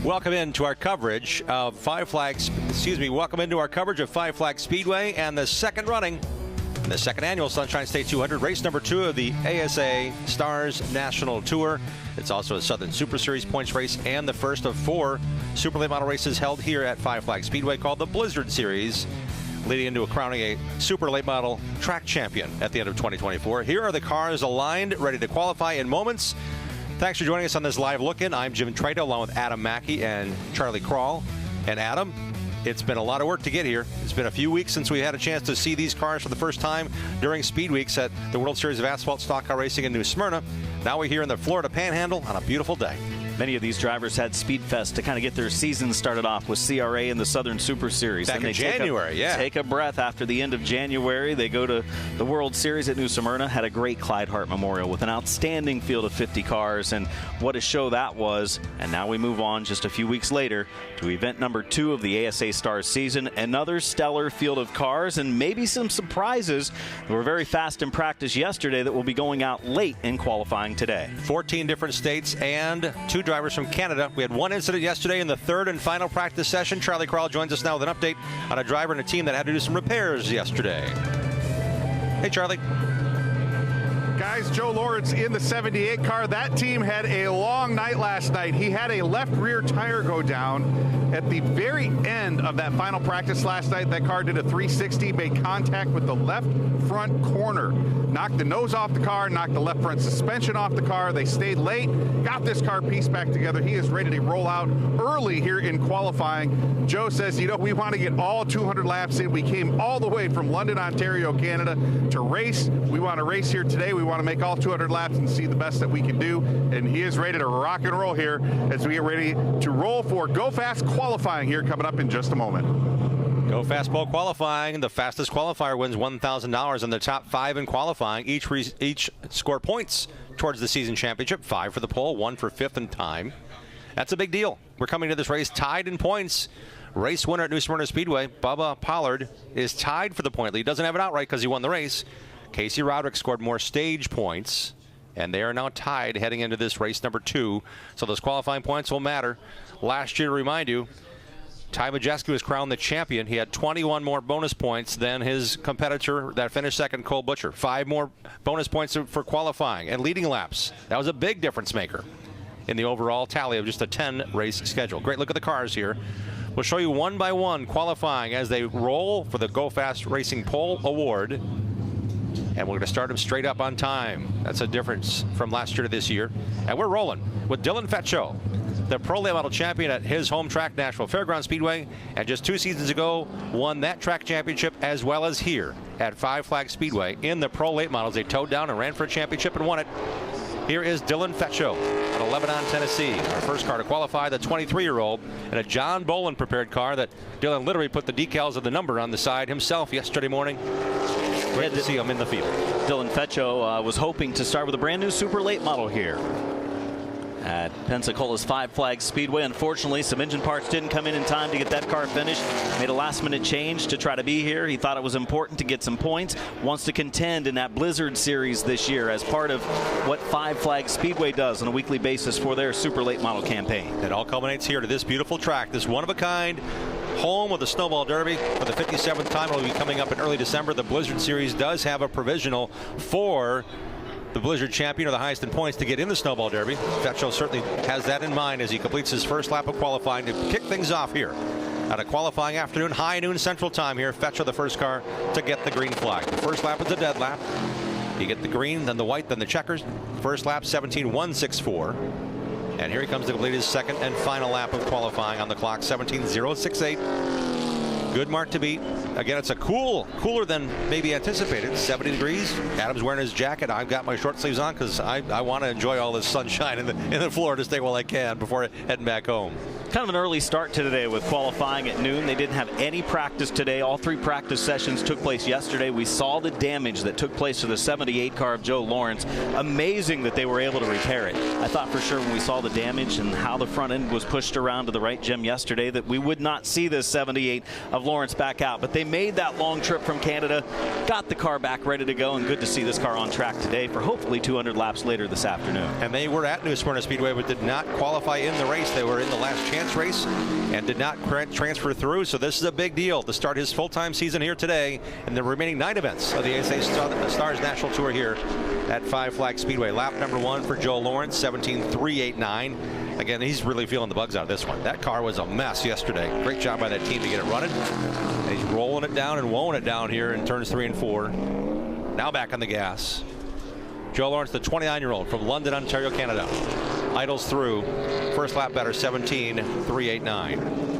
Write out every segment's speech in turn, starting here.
Welcome into our coverage of Five Flags. Welcome into our coverage of Five Flags Speedway and the second running, the second annual Sunshine State 200, race number 2 of the ASA STARS National Tour. It's also a Southern Super Series points race and the first of 4 super late model races held here at Five Flags Speedway called the Blizzard Series, leading into crowning a super late model track champion at the end of 2024. Here are the cars aligned, ready to qualify in moments. Thanks for joining us on this live look-in. I'm Jim Trado along with Adam Mackey and Charlie Krall. And Adam, it's been a lot of work to get here. It's been a few weeks since we had a chance to see these cars for the first time during Speed Weeks at the World Series of Asphalt Stock Car Racing in New Smyrna. Now we're here in the Florida Panhandle on a beautiful day. Many of these drivers had Speed Fest to kind of get their season started off with CRA and the Southern Super Series. Back in January, Take a breath after the end of January. They go to the World Series at New Smyrna, had a great Clyde Hart Memorial with an outstanding field of 50 cars, and what a show that was. And now we move on just a few weeks later to event number 2 of the ASA STARS season. Another stellar field of cars and maybe some surprises. They were very fast in practice yesterday that will be going out late in qualifying today. 14 different states and 2 drivers from Canada. We had one incident yesterday in the third and final practice session. Charlie Krall joins us now with an update on a driver and a team that had to do some repairs yesterday. Hey, Charlie. Guys, Joe Lawrence in the 78 car. That team had a long night last night. He had a left rear tire go down at the very end of that final practice last night. That car did a 360, made contact with the left front corner, knocked the nose off the car, knocked the left front suspension off the car. They stayed late, got this car pieced back together. He is ready to roll out early here in qualifying. Joe says, you know, we want to get all 200 laps in. We came all the way from London, Ontario, Canada to race. We want to race here today. We want to make all 200 laps and see the best that we can do. And he is ready to rock and roll here as we get ready to roll for GoFas Qualifying here coming up in just a moment. GoFas Pole Qualifying. The fastest qualifier wins $1,000, and the top 5 in qualifying each score points towards the season championship. 5 for the pole, 1 for 5th in time. That's a big deal. We're coming to this race tied in points. Race winner at New Smyrna Speedway, Bubba Pollard, is tied for the point lead. He doesn't have it outright because he won the race. Casey Roderick scored more stage points, and they are now tied heading into this race number 2. So those qualifying points will matter. Last year, to remind you, Ty Majeski was crowned the champion. He had 21 more bonus points than his competitor that finished second, Cole Butcher. 5 more bonus points for qualifying and leading laps. That was a big difference maker in the overall tally of just a 10-race schedule. Great look at the cars here. We'll show you one by one qualifying as they roll for the GoFas Racing Pole Award. And we're going to start them straight up on time. That's a difference from last year to this year. And we're rolling with Dylan Fetcho, the Pro Late Model champion at his home track, Nashville Fairgrounds Speedway, and just 2 seasons ago won that track championship as well as here at Five Flags Speedway in the Pro Late Models. They towed down and ran for a championship and won it. Here is Dylan Fetcho out of Lebanon, Tennessee. Our first car to qualify, the 23-year-old, in a John Boland prepared car that Dylan literally put the decals of the number on the side himself yesterday morning. Great to see him in the field. Dylan Fetcho was hoping to start with a brand new super late model here at Pensacola's Five Flags Speedway. Unfortunately, some engine parts didn't come in time to get that car finished. Made a last-minute change to try to be here. He thought it was important to get some points. Wants to contend in that Blizzard Series this year as part of what Five Flags Speedway does on a weekly basis for their super late model campaign. It all culminates here to this beautiful track, this one-of-a-kind home of the Snowball Derby for the 57th time. It will be coming up in early December. The Blizzard Series does have a provisional for the Blizzard champion, or the highest in points, to get in the Snowball Derby. Fetcho certainly has that in mind as he completes his first lap of qualifying to kick things off here at a qualifying afternoon, high noon Central Time here. Fetcho, the first car to get the green flag. The first lap is a dead lap. You get the green, then the white, then the checkers. First lap, 17.164. And here he comes to complete his second and final lap of qualifying on the clock, 17.068. Good mark to beat. Again, it's a cooler than maybe anticipated. 70 degrees. Adam's wearing his jacket. I've got my short sleeves on because I want to enjoy all this sunshine in the Florida state while I can before heading back home. Kind of an early start to today with qualifying at noon. They didn't have any practice today. All 3 practice sessions took place yesterday. We saw the damage that took place to the 78 car of Joe Lawrence. Amazing that they were able to repair it. I thought for sure when we saw the damage and how the front end was pushed around to the right, Jim, yesterday, that we would not see this 78 of Lawrence back out. But they made that long trip from Canada, got the car back ready to go, and good to see this car on track today for hopefully 200 laps later this afternoon. And they were at New Smyrna Speedway but did not qualify in the race. They were in the last chance advanced race and did not transfer through. So this is a big deal to start his full-time season here today in the remaining 9 events of the ASA STARS National Tour here at Five Flags Speedway. Lap number 1 for Joe Lawrence, 17.389. Again, he's really feeling the bugs out of this one. That car was a mess yesterday. Great job by that team to get it running. And he's rolling it down and wowing it down here in turns 3 and 4. Now back on the gas. Joe Lawrence, the 29-year-old from London, Ontario, Canada. Idles through. First lap better, 17.389.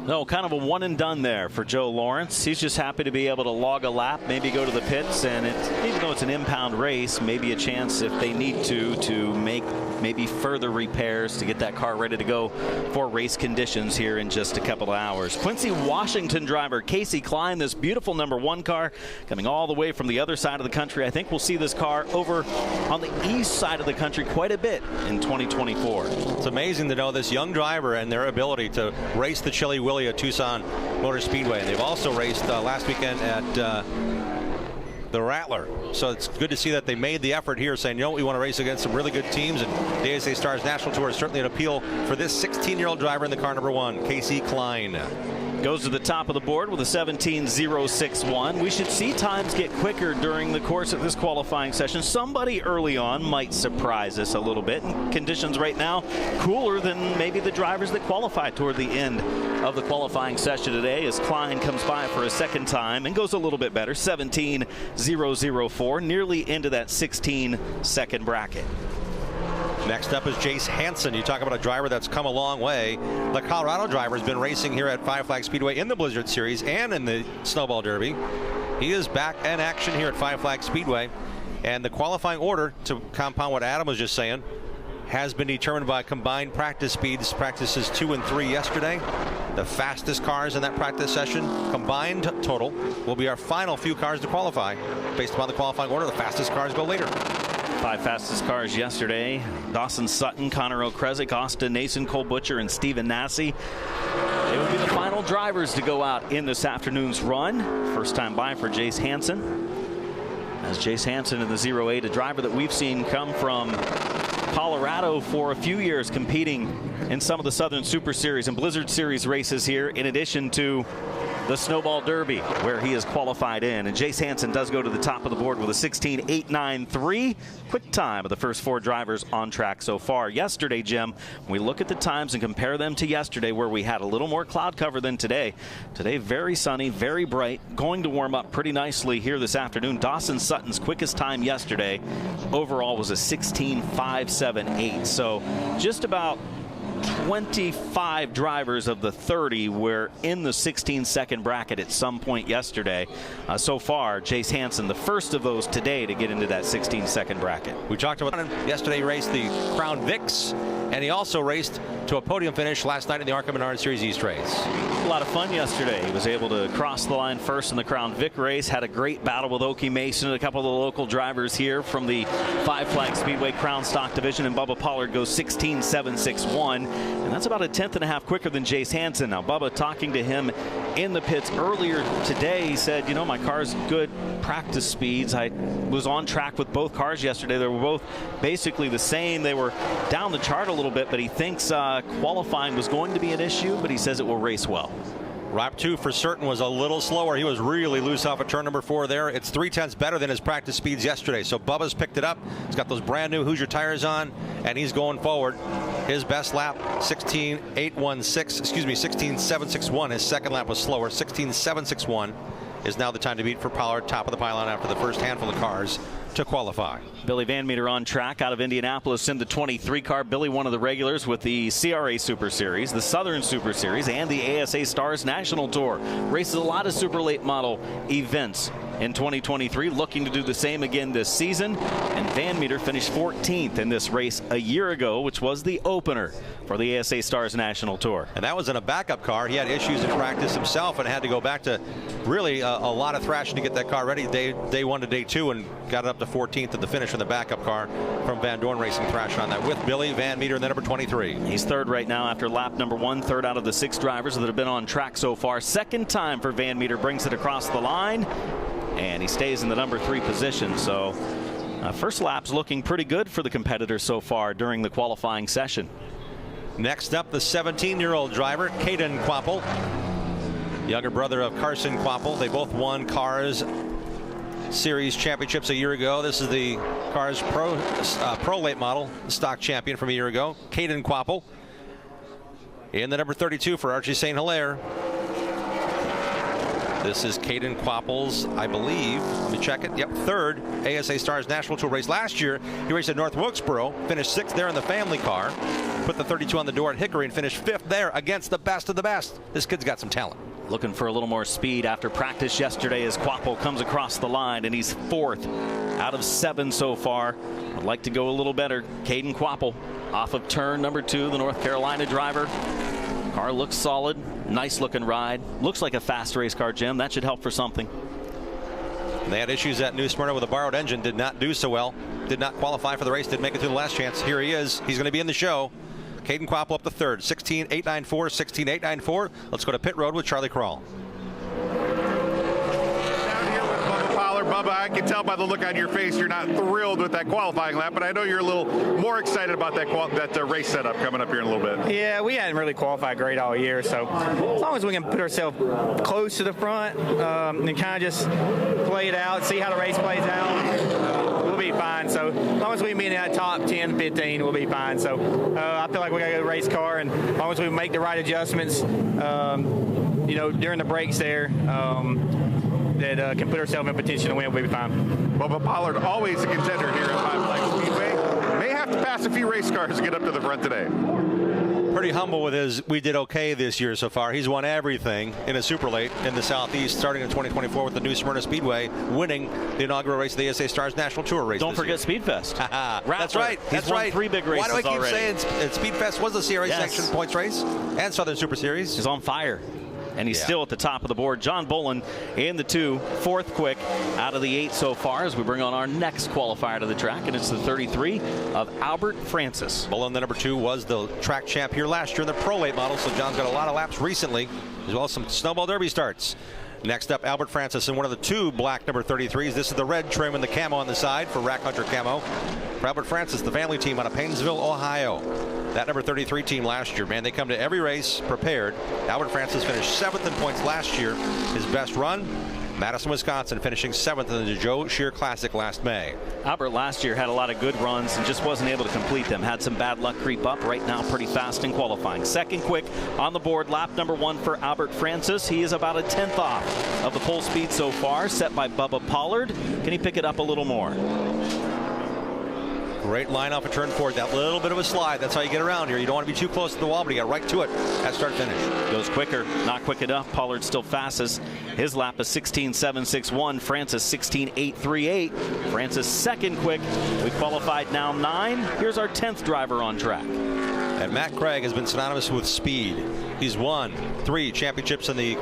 No, kind of a one and done there for Joe Lawrence. He's just happy to be able to log a lap, maybe go to the pits, and even though it's an impound race, maybe a chance if they need to make maybe further repairs to get that car ready to go for race conditions here in just a couple of hours. Quincy, Washington driver Casey Klein, this beautiful #1 car coming all the way from the other side of the country. I think we'll see this car over on the east side of the country quite a bit in 2024. It's amazing to know this young driver and their ability to race the Chili Willy at Tucson Motor Speedway. And they've also raced last weekend at the Rattler. So it's good to see that they made the effort here, saying, you know, we want to race against some really good teams, and the ASA STARS National Tour is certainly an appeal for this 16-year-old driver in the car #1, Casey Klein. Goes to the top of the board with a 17.061. We should see times get quicker during the course of this qualifying session. Somebody early on might surprise us a little bit. And conditions right now cooler than maybe the drivers that qualify toward the end of the qualifying session today, as Klein comes by for a second time and goes a little bit better, 17.004, nearly into that 16-second bracket. Next up is Jace Hansen. You talk about a driver that's come a long way. The Colorado driver has been racing here at Five Flags Speedway in the Blizzard Series and in the Snowball Derby. He is back in action here at Five Flags Speedway. And the qualifying order, to compound what Adam was just saying, has been determined by combined practice speeds. Practices 2 and 3 yesterday. The fastest cars in that practice session, combined total, will be our final few cars to qualify. Based upon the qualifying order, the fastest cars go later. 5 fastest cars yesterday: Dawson Sutton, Connor O'Kresick, Austin Nason, Cole Butcher, and Stephen Nasse. They will be the final drivers to go out in this afternoon's run. First time by for Jace Hansen. As Jace Hansen in the 08, a driver that we've seen come from Colorado for a few years, competing in some of the Southern Super Series and Blizzard Series races here, in addition to the Snowball Derby, where he is qualified in. And Jace Hansen does go to the top of the board with a 16.893. Quick time of the first 4 drivers on track so far. Yesterday, Jim, when we look at the times and compare them to yesterday, where we had a little more cloud cover than today. Today, very sunny, very bright, going to warm up pretty nicely here this afternoon. Dawson Sutton's quickest time yesterday overall was a 16.578. So just about 25 drivers of the 30 were in the 16-second bracket at some point yesterday. So far, Jace Hansen, the first of those today to get into that 16-second bracket. We talked about him yesterday. He raced the Crown Vics, and he also raced to a podium finish last night in the ARCA Menard Series East race. A lot of fun yesterday. He was able to cross the line first in the Crown Vic race, had a great battle with Okie Mason and a couple of the local drivers here from the Five Flags Speedway Crown Stock Division, and Bubba Pollard goes 16.761, and that's about a 1/10.5 quicker than Jace Hansen. Now, Bubba, talking to him in the pits earlier today, he said, you know, my car's good practice speeds. I was on track with both cars yesterday. They were both basically the same. They were down the chart a little bit, but he thinks qualifying was going to be an issue, but he says it will race well. Lap 2 for certain was a little slower. He was really loose off of turn number 4 there. It's 0.3 better than his practice speeds yesterday. So Bubba's picked it up. He's got those brand new Hoosier tires on, and he's going forward. His best lap, 16.761. His second lap was slower, 16.761. Is now the time to beat for Pollard, top of the pylon after the first handful of cars to qualify. Billy Van Meter on track out of Indianapolis in the 23 car. Billy, one of the regulars with the CRA Super Series, the Southern Super Series, and the ASA STARS National Tour. Races a lot of super late model events in 2023, looking to do the same again this season. And Van Meter finished 14th in this race a year ago, which was the opener for the ASA STARS National Tour. And that was in a backup car. He had issues in practice himself and had to go back to really a lot of thrashing to get that car ready. Day 1 to day 2, and got it up to 14th at the finish in the backup car from Van Dorn Racing, thrashing on that with Billy Van Meter in the number 23. He's third right now after lap number 1, third out of the 6 drivers that have been on track so far. Second time for Van Meter, brings it across the line, and he stays in the number 3 position. So first lap's looking pretty good for the competitors so far during the qualifying session. Next up, the 17-year-old driver, Caden Quapple, younger brother of Carson Quapple. They both won Cars Series championships a year ago. This is the Cars Pro late model stock champion from a year ago, Caden Quapple. In the number 32 for Archie St. Hilaire. This is Caden Quapple's, I believe, let me check it, yep, third ASA Stars National Tour race. Last year, he raced at North Wilkesboro, finished 6th there in the family car, put the 32 on the door at Hickory and finished 5th there against the best of the best. This kid's got some talent. Looking for a little more speed after practice yesterday as Quapple comes across the line, and he's 4th out of 7 so far. I'd like to go a little better. Caden Quapple off of turn number 2, the North Carolina driver. Car looks solid, nice looking ride. Looks like a fast race car, Jim. That should help for something. They had issues at New Smyrna with a borrowed engine, did not do so well, did not qualify for the race, didn't make it through the last chance. Here he is. He's going to be in the show. Caden Quapple up to third, 16.894, 16.894. Let's go to pit road with Charlie Krall. Bubba, I can tell by the look on your face you're not thrilled with that qualifying lap, but I know you're a little more excited about that race setup coming up here in a little bit. Yeah, we hadn't really qualified great all year, so as long as we can put ourselves close to the front and kind of just play it out, see how the race plays out, we'll be fine. So as long as we be in that top 10, 15, we'll be fine. So I feel like we got a good race car, and as long as we make the right adjustments, during the breaks there, that can put ourselves in position to win, we'll be fine. Bubba Pollard, always a contender here at Five Flags Speedway. May have to pass a few race cars to get up to the front today. Pretty humble with his "we did okay this year so far." He's won everything in a super late in the Southeast, starting in 2024 with the New Smyrna Speedway, winning the inaugural race of the ASA Stars National Tour race. Don't forget Speedfest. That's right. He's won 3 big races. Why do I keep already. saying Speedfest was the CRA section points race and Southern Super Series? He's on fire. And he's still at the top of the board. John Bolin in the 2, 4th quick out of the 8 so far as we bring on our next qualifier to the track, and it's the 33 of Albert Francis. Bolin, the number 2, was the track champ here last year in the Pro Late model, so John's got a lot of laps recently, as well as some Snowball Derby starts. Next up, Albert Francis in one of the 2 black number 33s. This is the red trim and the camo on the side for Rack Hunter Camo. For Albert Francis, the family team out of Paynesville, Ohio. That number 33 team last year, man, they come to every race prepared. Albert Francis finished 7th in points last year. His best run, Madison, Wisconsin, finishing 7th in the Joe Shear Classic last May. Albert last year had a lot of good runs and just wasn't able to complete them. Had some bad luck creep up. Right now, pretty fast in qualifying. 2nd quick on the board, lap number 1 for Albert Francis. He is about a 10th off of the pole speed so far, set by Bubba Pollard. Can he pick it up a little more? Great line off a turn 4. That little bit of a slide. That's how you get around here. You don't want to be too close to the wall, but you got right to it at start finish. Goes quicker, not quick enough. Pollard still fastest. His lap is 16.761. Francis 16.838. Francis 2nd quick. We qualified now 9. Here's our 10th driver on track. And Matt Craig has been synonymous with speed. He's won 3 championships in the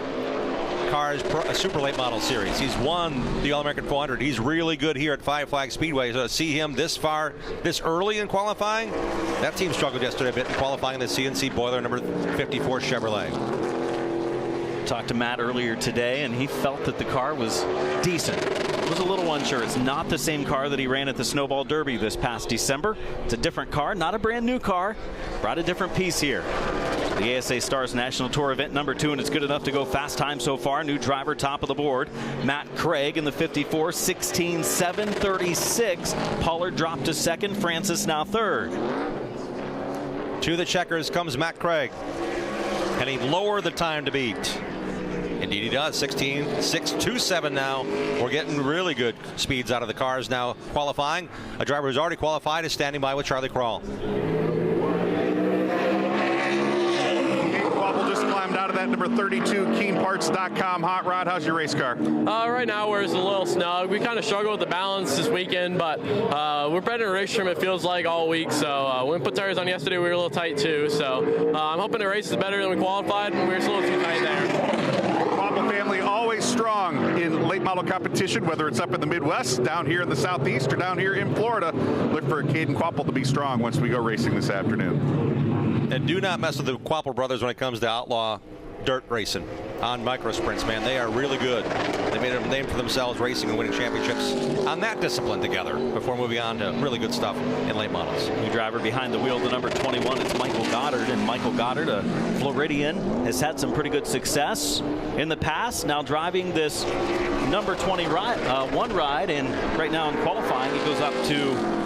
Cars Super Late Model Series. He's won the All-American 400. He's really good here at Five Flags Speedway. So to see him this far, this early in qualifying, that team struggled yesterday a bit in qualifying the CNC Boiler number 54 Chevrolet. Talked to Matt earlier today, and he felt that the car was decent. Was a little unsure. It's not the same car that he ran at the Snowball Derby this past December. It's a different car, not a brand new car. Brought a different piece here. The ASA Stars National Tour event number 2, and it's good enough to go fast time so far. New driver top of the board, Matt Craig in the 54, 16.736. Pollard dropped to 2nd. Francis now 3rd. To the checkers comes Matt Craig. Can he lower the time to beat? Indeed he does. 16.627 now. We're getting really good speeds out of the cars now qualifying. A driver who's already qualified is standing by with Charlie Krall. Just climbed out of that number 32 KeenParts.com hot rod. How's your race car? Right now we're just a little snug. We kind of struggled with the balance this weekend, but we're better in race trim, it feels like, all week. So when we put tires on yesterday, we were a little tight too. So I'm hoping the race is better than we qualified, and we were just a little too tight there. Quapple family always strong in late model competition, whether it's up in the Midwest, down here in the Southeast, or down here in Florida. Look for Caden Quapple to be strong once we go racing this afternoon. And do not mess with the Quapple brothers when it comes to outlaw dirt racing on micro sprints, man. They are really good. They made a name for themselves racing and winning championships on that discipline together before moving on to really good stuff in late models. New driver behind the wheel of the number 21 is Michael Goddard, and Michael Goddard, a Floridian, has had some pretty good success in the past. Now driving this number 21 ride, and right now in qualifying he goes up to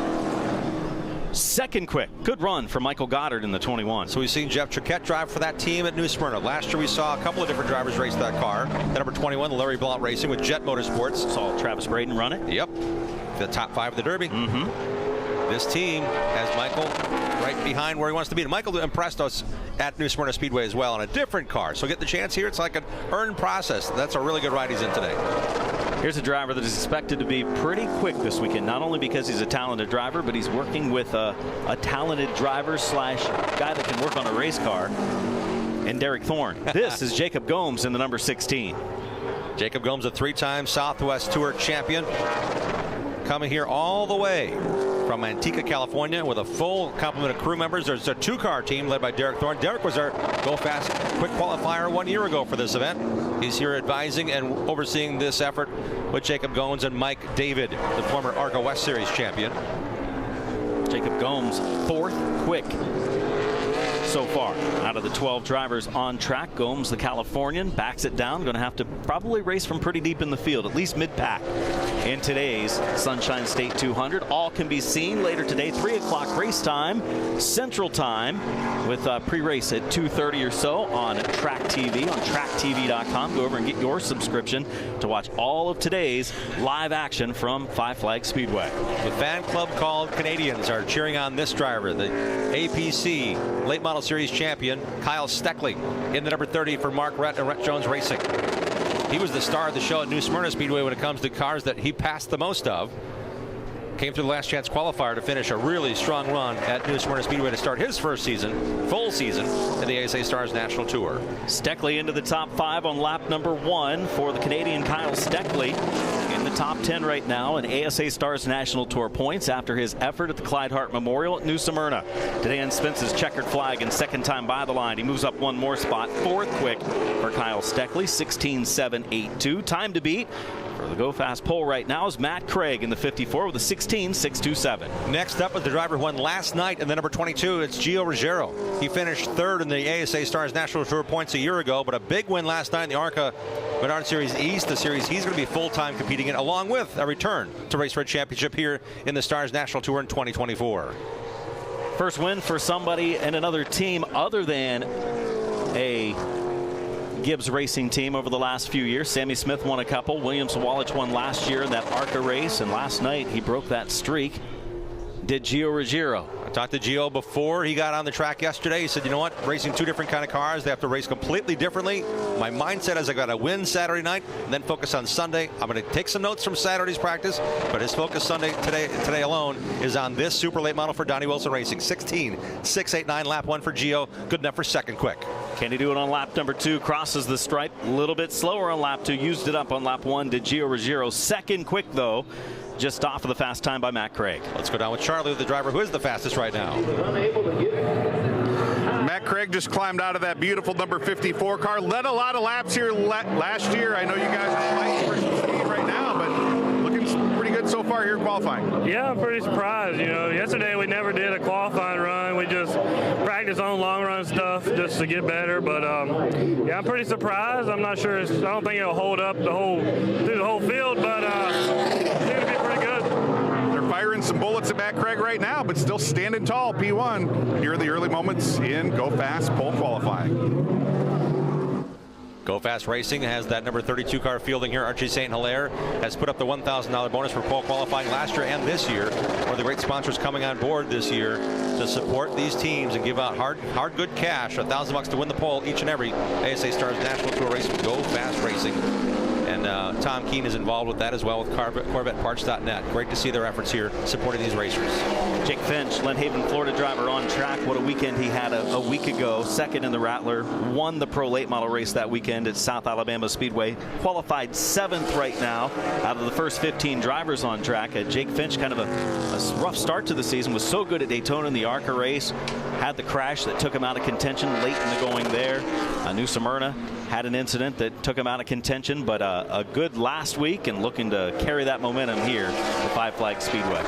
second quick. Good run for Michael Goddard in the 21. So we've seen Jeff Triquette drive for that team at New Smyrna. Last year we saw a couple of different drivers race that car. The number 21, Larry Blount Racing with Jet Motorsports. Saw Travis Braden run it. Yep. The top 5 of the Derby. This team has Michael right behind where he wants to be. And Michael impressed us at New Smyrna Speedway as well on a different car. So get the chance here. It's like an earned process. That's a really good ride he's in today. Here's a driver that is expected to be pretty quick this weekend, not only because he's a talented driver, but he's working with a talented driver slash guy that can work on a race car, and Derek Thorne. This is Jacob Gomes in the number 16. Jacob Gomes, a 3-time Southwest Tour champion, coming here all the way from Antigua, California, with a full complement of crew members. There's a 2-car team led by Derek Thorne. Derek was our GoFas quick qualifier 1 year ago for this event. He's here advising and overseeing this effort with Jacob Gomes and Mike David, the former ARCA West Series champion. Jacob Gomes, 4th quick so far out of the 12 drivers on track. Gomes, the Californian, backs it down. Going to have to probably race from pretty deep in the field, at least mid-pack, in today's Sunshine State 200. All can be seen later today, 3 o'clock race time, Central Time, with pre-race at 2:30 or so on Track TV, on tracktv.com. Go over and get your subscription to watch all of today's live action from Five Flags Speedway. The fan club called Canadians are cheering on this driver, the APC Late Model Series champion, Kyle Steckley, in the number 30 for Mark Rett and Rett Jones Racing. He was the star of the show at New Smyrna Speedway when it comes to cars that he passed the most of. Came through the last chance qualifier to finish a really strong run at New Smyrna Speedway to start his first season, full season, in the ASA STARS National Tour. Steckley into the top 5 on lap number 1 for the Canadian Kyle Steckley. In the top 10 right now in ASA STARS National Tour points after his effort at the Clyde Hart Memorial at New Smyrna. Today on Spence's checkered flag and second time by the line. He moves up 1 more spot, 4th quick for Kyle Steckley, 16.782. Time to beat for the GoFas Pole right now is Matt Craig in the 54 with a 16.627. Next up is the driver who won last night in the number 22. It's Gio Ruggiero. He finished 3rd in the ASA STARS National Tour points a year ago, but a big win last night in the ARCA Menard Series East, the series he's going to be full-time competing in, along with a return to Race Red Championship here in the STARS National Tour in 2024. First win for somebody and another team other than a Gibbs Racing team over the last few years. Sammy Smith won a couple. Williams Wallace won last year in that ARCA race, and last night he broke that streak. Did Gio Ruggiero. I talked to Gio before he got on the track yesterday. He said, you know what, racing 2 different kind of cars, they have to race completely differently. My mindset is I got to win Saturday night and then focus on Sunday. I'm going to take some notes from Saturday's practice, but his focus today alone is on this super late model for Donnie Wilson Racing. 16.689 lap 1 for Gio, good enough for second quick. Can he do it on lap number 2? Crosses the stripe a little bit slower on lap 2, used it up on lap 1. Did Gio Ruggiero. Second quick though, just off of the fast time by Matt Craig. Let's go down with Charlie, the driver who is the fastest right now. Matt Craig just climbed out of that beautiful number 54 car. Led a lot of laps here last year. I know you guys are fighting for some speed right now, but looking pretty good so far here qualifying. Yeah, I'm pretty surprised. You know, yesterday we never did a qualifying run. We just practiced on long run stuff just to get better. But yeah, I'm pretty surprised. I'm not sure. I don't think it'll hold up through the whole field, but it's going to be pretty good. They're firing some bullets at Matt Craig right now, but still standing tall. P1. Here are the early moments in GoFas Pole Qualifying. GoFas Racing has that number 32 car fielding here. Archie St. Hilaire has put up the $1,000 bonus for pole qualifying last year and this year. One of the great sponsors coming on board this year to support these teams and give out hard good cash, $1,000 to win the pole each and every ASA STARS National Tour race with GoFas Racing. And Tom Keene is involved with that as well with CorvetteParts.net. Great to see their efforts here supporting these racers. Jake Finch, Glen Haven, Florida driver on track. What a weekend he had a week ago. Second in the Rattler. Won the Pro Late Model race that weekend at South Alabama Speedway. Qualified 7th right now out of the first 15 drivers on track. Jake Finch, kind of a rough start to the season. Was so good at Daytona in the ARCA race. Had the crash that took him out of contention late in the going there. New Smyrna had an incident that took him out of contention, but a good last week and looking to carry that momentum here at Five Flags Speedway.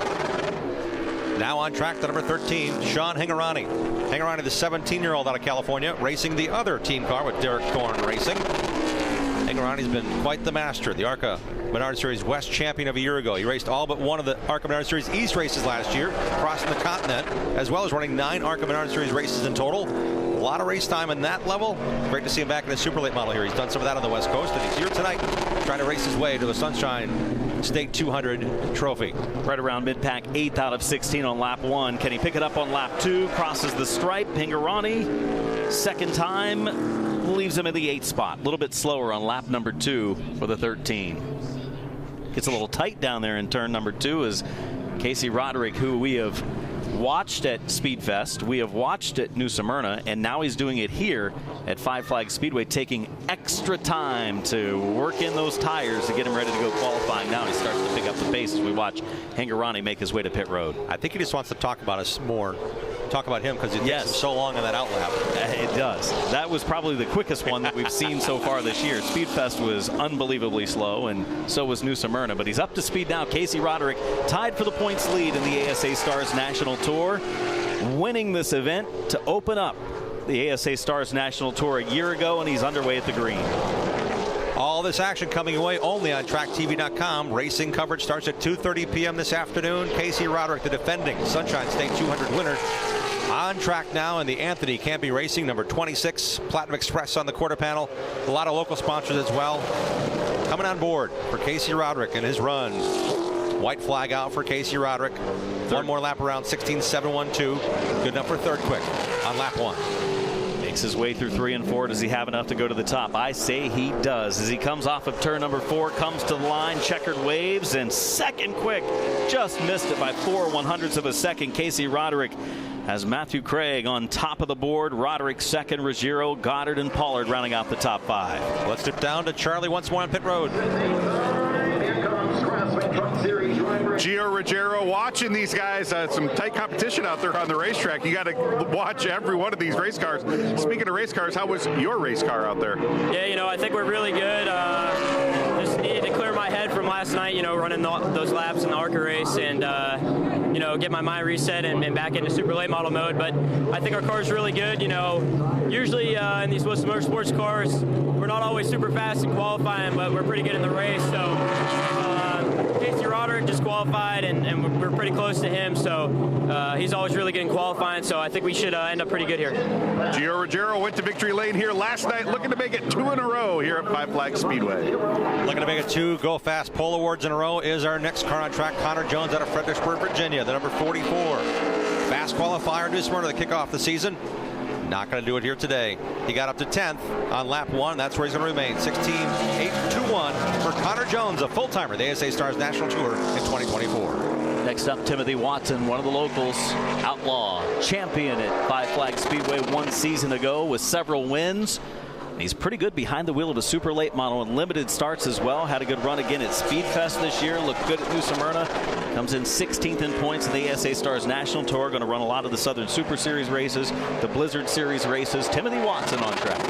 Now on track to number 13, Sean Hingarani. Hingarani, the 17-year-old out of California, racing the other team car with Derek Thorne Racing. Hingarani's been quite the master, the ARCA Menard Series West champion of a year ago. He raced all but one of the ARCA Menard Series East races last year, crossing the continent, as well as running 9 ARCA Menard Series races in total. A lot of race time in that level. Great to see him back in the super late model here. He's done some of that on the West Coast, and he's here tonight trying to race his way to the Sunshine State 200 trophy. Right around mid-pack, 8th out of 16 on lap 1. Can he pick it up on lap 2? Crosses the stripe. Hingarani, second time, leaves him in the 8th spot. A little bit slower on lap number 2 for the 13. Gets a little tight down there in turn number 2 as Casey Roderick, who we have watched at Speedfest, we have watched at New Smyrna, and now he's doing it here at Five Flags Speedway, taking extra time to work in those tires to get him ready to go qualifying. Now he starts to pick up the pace as we watch Hingarani make his way to pit road. I think he just wants to talk about us more. Talk about him because it takes him so long on that outlap. It does. That was probably the quickest one that we've seen so far this year. Speedfest was unbelievably slow, and so was New Smyrna. But he's up to speed now. Casey Roderick tied for the points lead in the ASA Stars National Tour, winning this event to open up the ASA Stars National Tour a year ago, and he's underway at the green. All this action coming away only on TrackTV.com. Racing coverage starts at 2:30 p.m. this afternoon. Casey Roderick, the defending Sunshine State 200 winner, on track now in the Anthony Campy Racing number 26 Platinum Express on the quarter panel. A lot of local sponsors as well coming on board for Casey Roderick and his run. White flag out for Casey Roderick. One more lap around 16.712. Good enough for third quick on lap 1. Makes his way through 3 and 4. Does he have enough to go to the top? I say he does. As he comes off of turn number 4, comes to the line, checkered waves, and second quick. Just missed it by 4/100ths of a second. Casey Roderick has Matthew Craig on top of the board. Roderick second, Ruggiero, Goddard, and Pollard rounding out the top 5. Let's dip down to Charlie once more on pit road. Gio Ruggiero watching these guys. Some tight competition out there on the racetrack. You got to watch every one of these race cars. Speaking of race cars, how was your race car out there? Yeah, you know, I think we're really good. Just needed to clear my head from last night, you know, running those laps in the ARCA race and, you know, get my mind reset and back into super late model mode. But I think our car's really good. You know, usually in these Wilson Motorsports cars, we're not always super fast in qualifying, but we're pretty good in the race. So Casey Roderick just qualified, and we're pretty close to him, so he's always really good in qualifying, so I think we should end up pretty good here. Gio Ruggiero went to victory lane here last night, looking to make it 2 in a row here at Five Flags Speedway. Looking to make it 2 GoFas Pole Awards in a row is our next car on track, Connor Jones out of Fredericksburg, Virginia, the number 44. Fast qualifier, New Smyrna to kick off the season. Not going to do it here today. He got up to 10th on lap 1. That's where he's going to remain. 16.821 for Connor Jones, a full-timer, the ASA Stars National Tour in 2024. Next up, Timothy Watson, one of the locals, outlaw, champion at Five Flags Speedway 1 season ago with several wins. And he's pretty good behind the wheel of a super late model and limited starts as well. Had a good run again at Speedfest this year. Looked good at New Smyrna. Comes in 16th in points in the ASA Stars National Tour. Going to run a lot of the Southern Super Series races, the Blizzard Series races. Timothy Watson on track.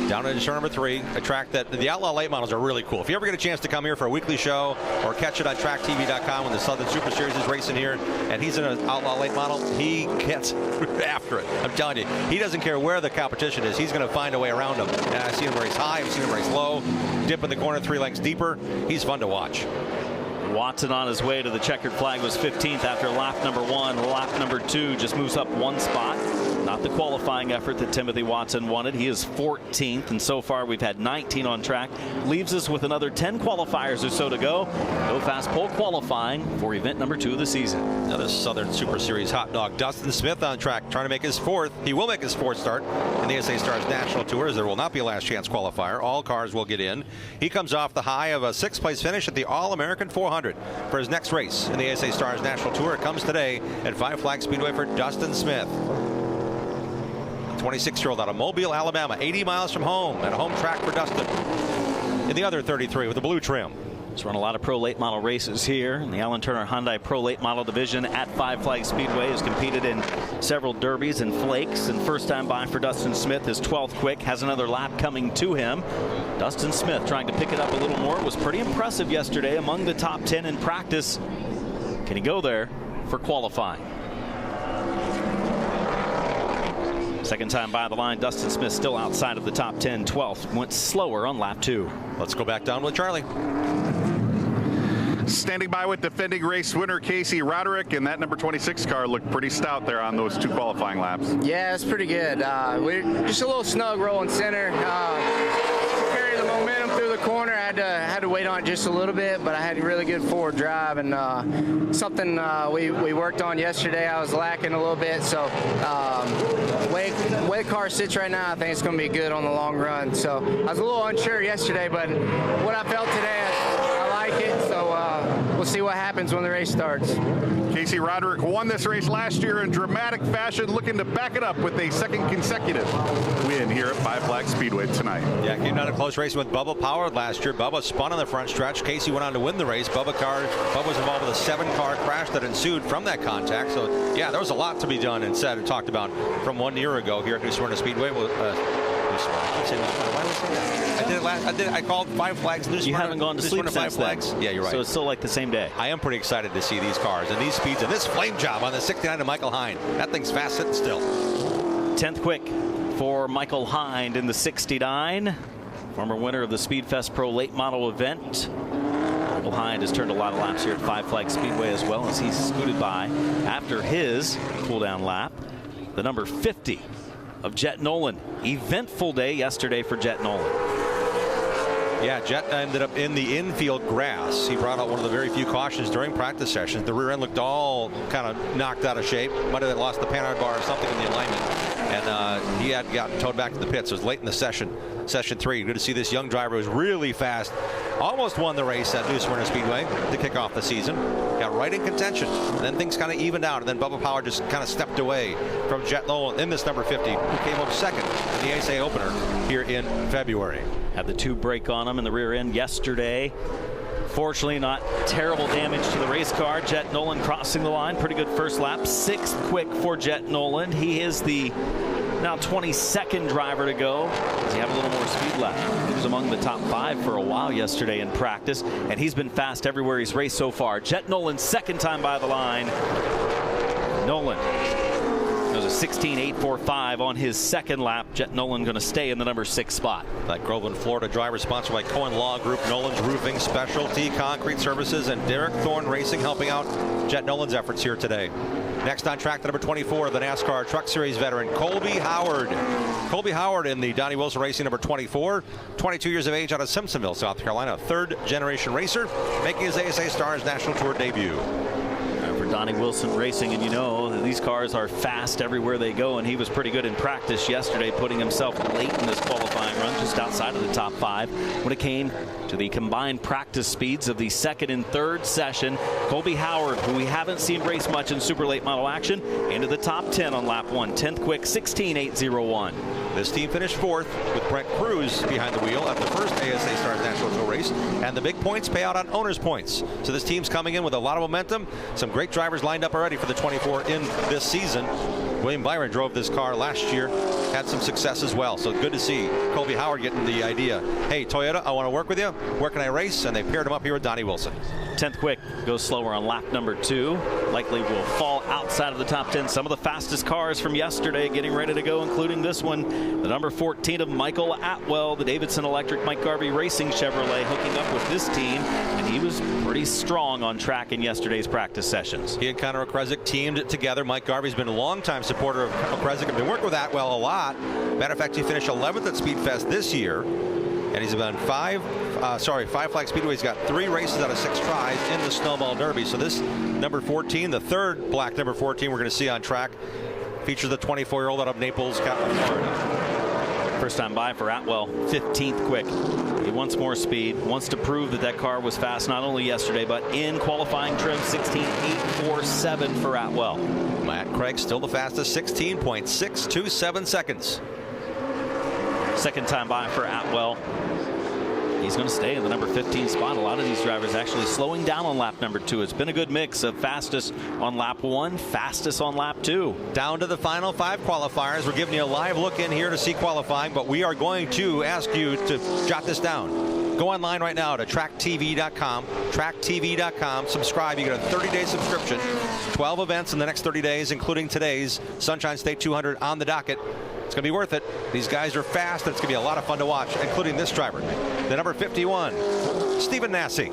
Down into turn number 3, a track that the Outlaw late models are really cool. If you ever get a chance to come here for a weekly show or catch it on TrackTV.com when the Southern Super Series is racing here and he's in an Outlaw late model, he gets after it. I'm telling you, he doesn't care where the competition is. He's going to find a way around them. And I've seen him race high, I've seen him race low, dip in the corner 3 lengths deeper. He's fun to watch. Watson on his way to the checkered flag was 15th after lap number 1. Lap number 2 just moves up 1 spot. Not the qualifying effort that Timothy Watson wanted. He is 14th, and so far we've had 19 on track. Leaves us with another 10 qualifiers or so to go. GoFas Pole Qualifying for event number 2 of the season. Now this Southern Super Series hot dog, Dustin Smith on track, trying to make his 4th. He will make his 4th start in the ASA Stars National Tour, as there will not be a last chance qualifier. All cars will get in. He comes off the high of a 6th place finish at the All-American 400 for his next race in the ASA Stars National Tour. It comes today at Five Flags Speedway for Dustin Smith. 26-year-old out of Mobile, Alabama, 80 miles from home, and a home track for Dustin. In the other 33 with the blue trim. He's run a lot of Pro Late Model races here in the Alan Turner Hyundai Pro Late Model division at Five Flags Speedway. Has competed in several derbies and flakes. And first time by for Dustin Smith, his 12th quick, has another lap coming to him. Dustin Smith trying to pick it up a little more. Was pretty impressive yesterday, among the top 10 in practice. Can he go there for qualifying? Second time by the line, Dustin Smith still outside of the top 10, 12th. Went slower on lap 2. Let's go back down with Charlie. Standing by with defending race winner Casey Roderick, and that number 26 car looked pretty stout there on those 2 qualifying laps. Yeah, it's pretty good. We're just a little snug rolling center. Carry the momentum through the corner. I had to wait on it just a little bit, but I had a really good forward drive, and something we worked on yesterday. I was lacking a little bit, so the way the car sits right now, I think it's going to be good on the long run. So I was a little unsure yesterday, but what I felt today, I like it. So we'll see what happens when the race starts. Casey Roderick won this race last year in dramatic fashion, looking to back it up with a second consecutive win here at Five Flags Speedway tonight. Yeah, came down a close race with Bubba Power last year. Bubba spun on the front stretch. Casey went on to win the race. Bubba was involved with a 7-car crash that ensued from that contact. So, yeah, there was a lot to be done and said and talked about from 1 year ago here at New Smyrna Speedway. I called Five Flags New Smyrna. You haven't gone to sleep since then. Yeah, you're right. So it's still like the same day. I am pretty excited to see these cars and these speeds and this flame job on the 69 of Michael Hind. That thing's fast sitting still. 10th quick for Michael Hind in the 69. Former winner of the Speedfest Pro Late Model event. Michael Hind has turned a lot of laps here at Five Flags Speedway as well as he's scooted by after his cool-down lap. The number 50 of Jet Nolan. Eventful day yesterday for Jet Nolan. Yeah, Jet ended up in the infield grass. He brought out one of the very few cautions during practice sessions. The rear end looked all kind of knocked out of shape. Might have lost the panhard bar or something in the alignment. And he had gotten towed back to the pits. It was late in the session 3. Good to see this young driver who's really fast. Almost won the race at New Smyrna Speedway to kick off the season. Got right in contention. And then things kind of evened out. And then Bubba Power just kind of stepped away from Jet Nolan in this number 50, who came up second in the ASA opener here in February. Had the 2 brake on him in the rear end yesterday. Fortunately, not terrible damage to the race car. Jet Nolan crossing the line. Pretty good first lap. 6th quick for Jet Nolan. He is the now 22nd driver to go. Does he have a little more speed left? He was among the top 5 for a while yesterday in practice, and he's been fast everywhere he's raced so far. Jet Nolan, second time by the line. Nolan goes a 16.845 on his second lap. Jet Nolan going to stay in the number 6 spot. That Groveland, Florida driver sponsored by Cohen Law Group, Nolan's Roofing, Specialty Concrete Services, and Derek Thorne Racing helping out Jet Nolan's efforts here today. Next on track, the number 24 of the NASCAR Truck Series veteran, Colby Howard. Colby Howard in the Donnie Wilson Racing number 24, 22 years of age out of Simpsonville, South Carolina, 3rd-generation racer, making his ASA Stars National Tour debut. For Donnie Wilson Racing, and you know that these cars are fast everywhere they go, and he was pretty good in practice yesterday, putting himself late in this qualifying run, just outside of the top 5. When it came to the combined practice speeds of the 2nd and 3rd session, Colby Howard, who we haven't seen race much in super late model action, into the top 10 on lap 1. 10th quick, 16.801. This team finished 4th with Brent Cruz behind the wheel at the first ASA Stars National Tour race, and the big points pay out on owner's points. So this team's coming in with a lot of momentum. Some great drivers lined up already for the 24 in this season. William Byron drove this car last year, had some success as well. So good to see Colby Howard getting the idea. Hey, Toyota, I want to work with you. Where can I race? And they paired him up here with Donnie Wilson. 10th quick goes slower on lap number 2. Likely will fall outside of the top 10. Some of the fastest cars from yesterday getting ready to go, including this one. The number 14 of Michael Atwell, the Davidson Electric Mike Garvey Racing Chevrolet, hooking up with this team. And he was pretty strong on track in yesterday's practice sessions. He and Connor Okrezik teamed together. Mike Garvey's been a longtime supporter of Okrezik and been working with Atwell a lot. Matter of fact, he finished 11th at Speedfest this year. And he's been Five Flags Speedway's got 3 races out of 6 tries in the Snowball Derby. So this number 14, the 3rd black number 14 we're going to see on track, features the 24-year-old out of Naples, Florida. First time by for Atwell, 15th quick. He wants more speed, wants to prove that that car was fast not only yesterday but in qualifying trim. 16.847 for Atwell. Matt Craig still the fastest, 16.627 seconds. Second time by for Atwell. he's going to stay in the number 15 spot. A lot of these drivers actually slowing down on lap number 2. It's been a good mix of fastest on lap 1, fastest on lap 2. Down to the final 5 qualifiers. We're giving you a live look in here to see qualifying, but we are going to ask you to jot this down. Go online right now to tracktv.com, tracktv.com. Subscribe. You get a 30-day subscription. 12 events in the next 30 days, including today's Sunshine State 200 on the docket. It's going to be worth it. These guys are fast, and it's going to be a lot of fun to watch, including this driver, the number 51, Stephen Nasse,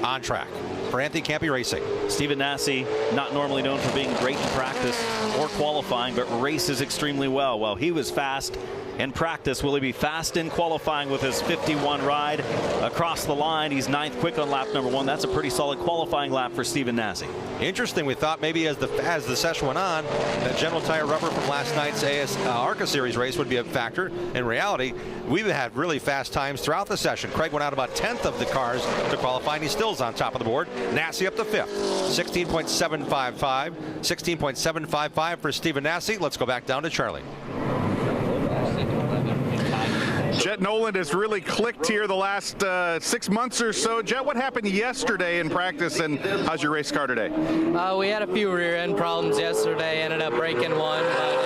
on track for Anthony Campi Racing. Stephen Nasse, not normally known for being great in practice or qualifying, but races extremely well. Well, he was fast in practice. Will he be fast in qualifying with his 51 ride across the line? He's 9th quick on lap number 1. That's a pretty solid qualifying lap for Stephen Nasse. Interesting. We thought maybe as the session went on, that General Tire rubber from last night's ARCA Series race would be a factor. In reality, we've had really fast times throughout the session. Craig went out about 10th of the cars to qualify, and he still is on top of the board. Nasse up to 5th. 16.755. 16.755 for Stephen Nasse. Let's go back down to Charlie. Jet Noland has really clicked here the last 6 months or so. Jet, what happened yesterday in practice, and how's your race car today? We had a few rear end problems yesterday, ended up breaking one, but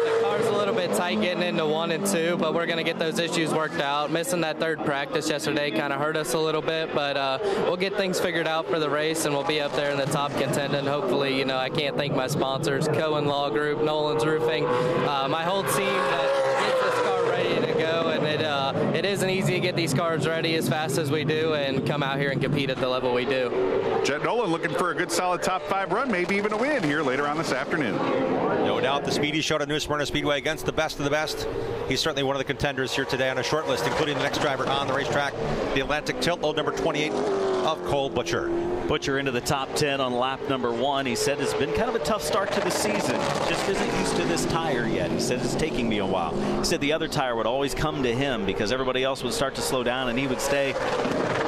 the car's a little bit tight getting into 1 and 2, but we're going to get those issues worked out. Missing that 3rd practice yesterday kind of hurt us a little bit, but we'll get things figured out for the race, and we'll be up there in the top contending. Hopefully, I can't thank my sponsors, Cohen Law Group, Nolan's Roofing, my whole team that gets this car ready to go, and it isn't easy to get these cars ready as fast as we do and come out here and compete at the level we do. Jet Noland looking for a good solid top 5 run, maybe even a win here later on this afternoon. No doubt the speed he showed at New Smyrna Speedway against the best of the best. He's certainly one of the contenders here today on a short list, including the next driver on the racetrack, the Atlantic Tilt, load number 28 of Cole Butcher. Butcher into the top 10 on lap number 1. He said it's been kind of a tough start to the season. Just isn't used to this tire yet. He said it's taking me a while. He said the other tire would always come to him because everybody else would start to slow down and he would stay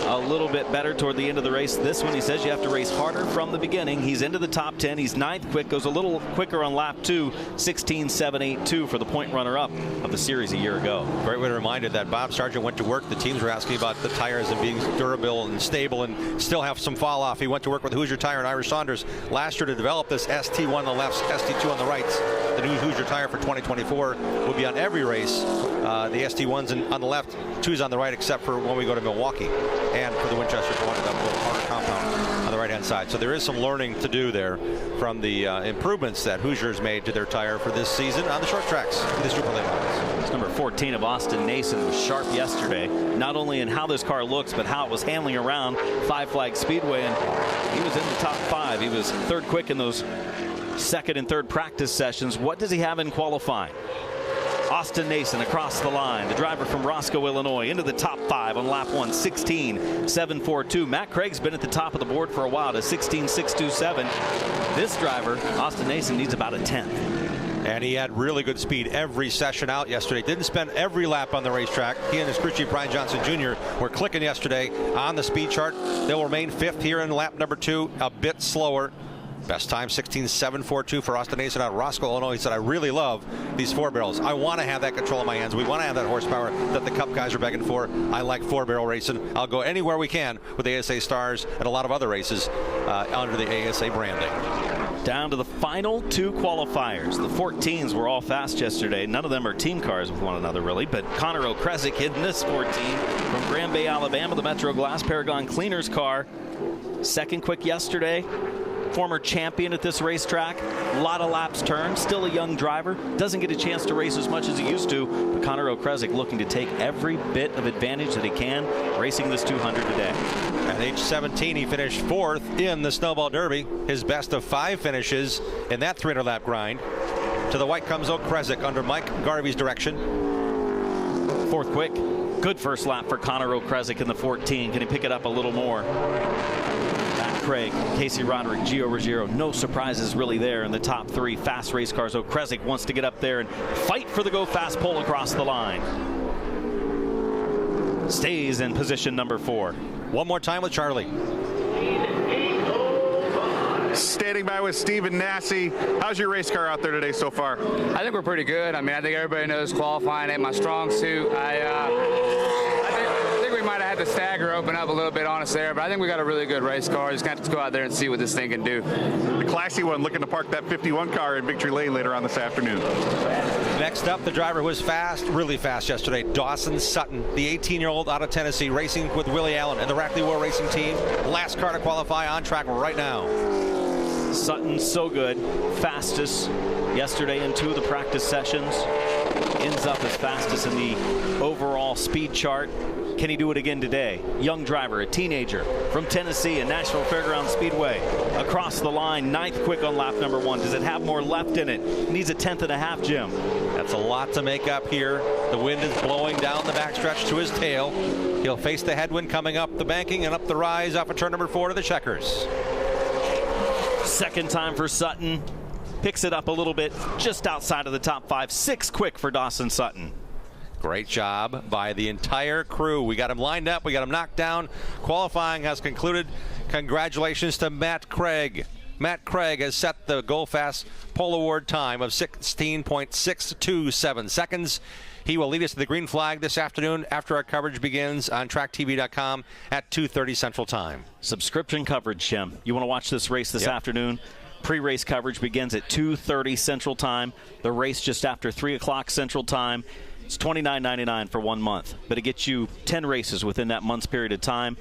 a little bit better toward the end of the race. This one, he says you have to race harder from the beginning. He's into the top 10. He's 9th quick, goes a little quicker on lap 2, 16.782 for the point runner-up of the series a year ago. Great way to remind you that Bob Sargent went to work. The teams were asking about the tires and being durable and stable and still have some fall off. He went to work with Hoosier Tire and Irish Saunders last year to develop this ST1 on the left, ST2 on the rights. The new Hoosier Tire for 2024 will be on every race. The ST1's on the left, 2's on the right, except for when we go to Milwaukee and for the Winchester 20, that little harder compound on the right-hand side. So there is some learning to do there from the improvements that Hoosiers made to their tire for this season on the short tracks, the Super Late models. It's number 14 of Austin Nason was sharp yesterday, not only in how this car looks, but how it was handling around Five Flags Speedway, and he was in the top 5. He was 3rd quick in those 2nd and 3rd practice sessions. What does he have in qualifying? Austin Nason across the line, the driver from Roscoe, Illinois, into the top 5 on lap 1, 16.742. Matt Craig's been at the top of the board for a while to 16.627. This driver, Austin Nason, needs about a 10th. And he had really good speed every session out yesterday. Didn't spend every lap on the racetrack. He and his crew chief, Brian Johnson Jr., were clicking yesterday on the speed chart. They'll remain 5th here in lap number 2, a bit slower. Best time 16.742 for Austin Nason out of Roscoe, Illinois. He said, I really love these 4 barrels. I want to have that control in my hands. We want to have that horsepower that the Cup guys are begging for. I like 4-barrel racing. I'll go anywhere we can with the ASA Stars and a lot of other races under the ASA branding. Down to the final 2 qualifiers. The 14s were all fast yesterday. None of them are team cars with one another, really. But Connor O'Kresick in this 14 from Grand Bay, Alabama, the Metro Glass Paragon Cleaners car. 2nd quick yesterday. Former champion at this racetrack. A lot of laps turned. Still a young driver. Doesn't get a chance to race as much as he used to. But Connor O'Kresick looking to take every bit of advantage that he can racing this 200 today. At age 17, he finished 4th in the Snowball Derby. His best of 5 finishes in that 300-lap grind. To the white comes O'Kresick under Mike Garvey's direction. 4th quick. Good first lap for Connor O'Kresick in the 14. Can he pick it up a little more? Craig, Casey Roderick, Gio Ruggiero, no surprises really there in the top 3 fast race cars. O'Kresick wants to get up there and fight for the GoFas Pole across the line. Stays in position number 4. One more time with Charlie. Standing by with Stephen Nasse. How's your race car out there today so far? I think we're pretty good. I mean, I think everybody knows qualifying ain't my strong suit. I think we had the stagger open up a little bit on us there, but I think we got a really good race car. Just got to go out there and see what this thing can do. The classy one looking to park that 51 car in Victory Lane later on this afternoon. Next up, the driver who was fast, really fast yesterday, Dawson Sutton, the 18-year-old out of Tennessee, racing with Willie Allen and the Rackley War Racing team. Last car to qualify, on track right now. Sutton, so good. Fastest yesterday in 2 of the practice sessions. Ends up as fastest in the overall speed chart. Can he do it again today? Young driver, a teenager from Tennessee and Nashville Fairgrounds Speedway. Across the line, 9th quick on lap number 1. Does it have more left in it? Needs a 10.5, Jim. That's a lot to make up here. The wind is blowing down the backstretch to his tail. He'll face the headwind coming up the banking and up the rise off of turn number 4 to the checkers. Second time for Sutton. Picks it up a little bit just outside of the top 5. 6 quick for Dawson Sutton. Great job by the entire crew. We got him lined up. We got him knocked down. Qualifying has concluded. Congratulations to Matt Craig. Matt Craig has set the GoFas Pole Award time of 16.627 seconds. He will lead us to the green flag this afternoon after our coverage begins on tracktv.com at 2:30 Central Time. Subscription coverage, Jim. You want to watch this race this afternoon? Pre-race coverage begins at 2:30 Central Time. The race just after 3 o'clock Central Time. It's $29.99 for 1 month, but it gets you 10 races within that month's period of time.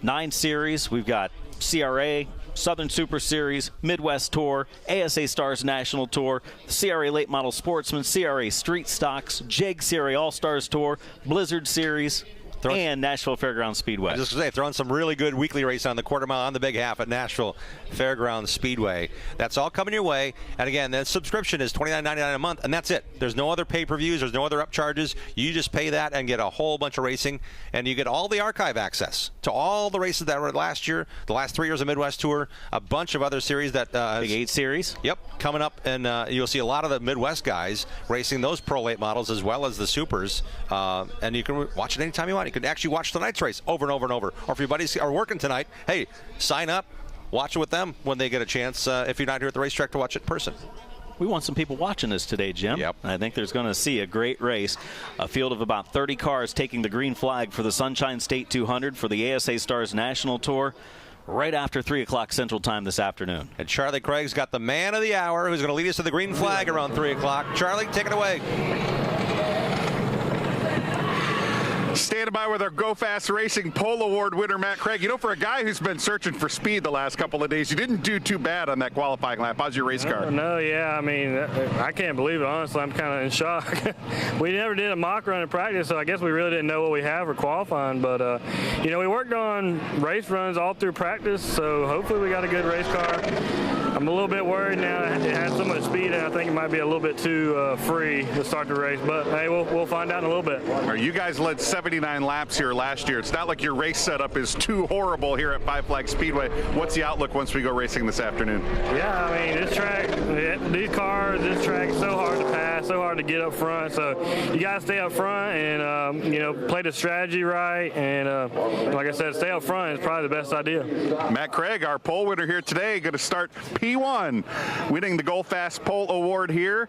9 series. We've got CRA, Southern Super Series, Midwest Tour, ASA Stars National Tour, CRA Late Model Sportsman, CRA Street Stocks, JEG CRA All-Stars Tour, Blizzard Series, and Nashville Fairgrounds Speedway. I was just going to say, throwing some really good weekly race on the quarter mile on the big half at Nashville Fairgrounds Speedway. That's all coming your way. And again, the subscription is $29.99 a month, and that's it. There's no other pay-per-views. There's no other upcharges. You just pay that and get a whole bunch of racing, and you get all the archive access to all the races that were last year, the last 3 years of Midwest Tour, a bunch of other series that Big 8 series. Yep, coming up, and you'll see a lot of the Midwest guys racing those Pro Late models as well as the Supers, and you can watch it anytime you want. You can actually watch tonight's race over and over and over. Or if your buddies are working tonight, hey, sign up, watch it with them when they get a chance, if you're not here at the racetrack to watch it in person. We want some people watching this today, Jim. Yep. I think there's going to see a great race. A field of about 30 cars taking the green flag for the Sunshine State 200 for the ASA Stars National Tour right after 3 o'clock Central Time this afternoon. And Charlie Craig's got the man of the hour who's going to lead us to the green flag around 3 o'clock. Charlie, take it away. Standing by with our GoFas Racing Pole Award winner, Matt Craig. You know, for a guy who's been searching for speed the last couple of days, you didn't do too bad on that qualifying lap. How's your race car? No, yeah, I mean, I can't believe it, honestly. I'm kind of in shock. We never did a mock run in practice, so I guess we really didn't know what we have for qualifying. But, you know, we worked on race runs all through practice, so hopefully we got a good race car. I'm a little bit worried now. It has so much speed, and I think it might be a little bit too free to start the race. But, hey, we'll find out in a little bit. You guys led 79 laps here last year. It's not like your race setup is too horrible here at Five Flags Speedway. What's the outlook once we go racing this afternoon? Yeah, I mean, this track, these cars, this track is so hard to pass, so hard to get up front. So you got to stay up front and, you know, play the strategy right. And like I said, stay up front is probably the best idea. Matt Craig, our pole winner here today, going to start P1, winning the GoFas Pole Award here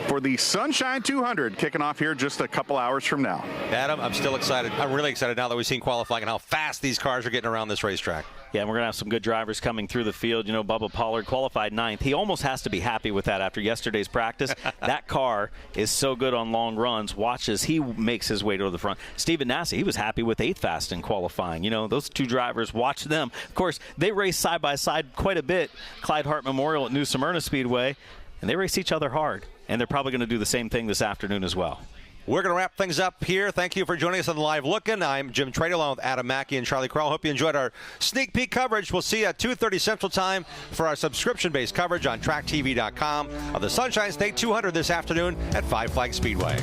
for the Sunshine 200, kicking off here just a couple hours from now. Adam, I'm still excited. I'm really excited now that we've seen qualifying and how fast these cars are getting around this racetrack. Yeah, and we're going to have some good drivers coming through the field. You know, Bubba Pollard qualified 9th. He almost has to be happy with that after yesterday's practice. That car is so good on long runs. Watch as he makes his way to the front. Steven Nasse, he was happy with 8th fast in qualifying. You know, those two drivers, watch them. Of course, they race side by side quite a bit. Clyde Hart Memorial at New Smyrna Speedway, and they race each other hard. And they're probably going to do the same thing this afternoon as well. We're going to wrap things up here. Thank you for joining us on the Live Lookin'. I'm Jim Trade along with Adam Mackey and Charlie Crowell. Hope you enjoyed our sneak peek coverage. We'll see you at 2:30 Central Time for our subscription-based coverage on tracktv.com of the Sunshine State 200 this afternoon at Five Flags Speedway.